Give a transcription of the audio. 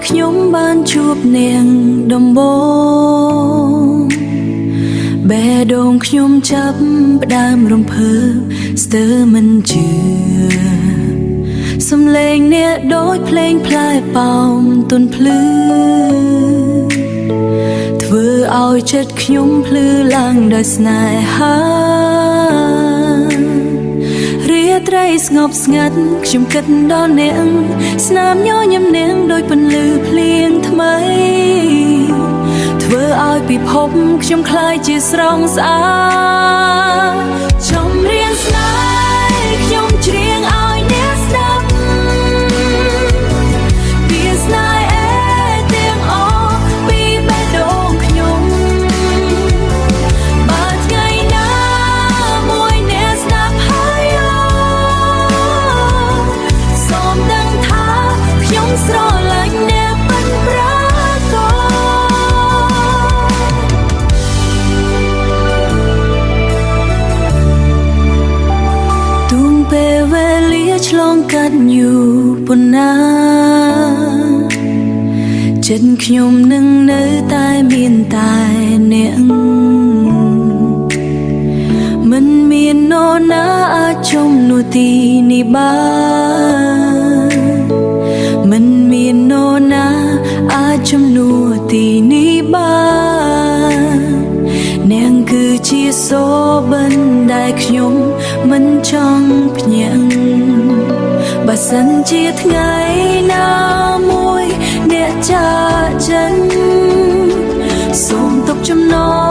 ខ្ញុំបានជួបនាងដំបូងបេះដូងខ្ញុំចាប់ផ្ដើមរំភើបស្ទើរមិនជឿសំឡេងអ្នកដូចភ្លេងផ្លែប៉ោមទន់ភ្លឺធ្វើឲ្យចិត្តខ្ញុំភ្លឺឡើងដោយស្នេហារាត្រីស្ងប់ស្ងាត់ខ្ញុំគិតដល់អ្នកស្នាមញញឹមនាងដូចពន្លឺភ្លៀងថ្មីធ្វើឲ្យពិភពខ្ញុំคล้ายជាស្រងស្អាតចំរៀងស្នេហ៍ខ្ញុំច្រៀងឲ្យអ្នកស្ដាប់ពីស្នេហ៍ទាំងអស់ពីបេះដូងខ្ញុំបើថ្ងៃណាមួយអ្នកស្ដាប់ហើយសូមដឹងថាខ្ញុំស្រឡាញ់អ្នកពិតប្រាកដទូងពេលវេលាឆ្លងកាត់យូរប៉ុណ្ណាចិត្តខ្ញុំនឹងនៅតែមានតែអ្នកមិនមាននរណាអាចជំនួសទីនេះបានមិនមាននរណាអាចជំនួសទីនេះបាននាងគឺជាសូបិនដែលខ្ញុំមិនចង់ភ្ញាក់បើសិនជាថ្ងៃណាមួយអ្នកចាកចេញសូមទុកចំណង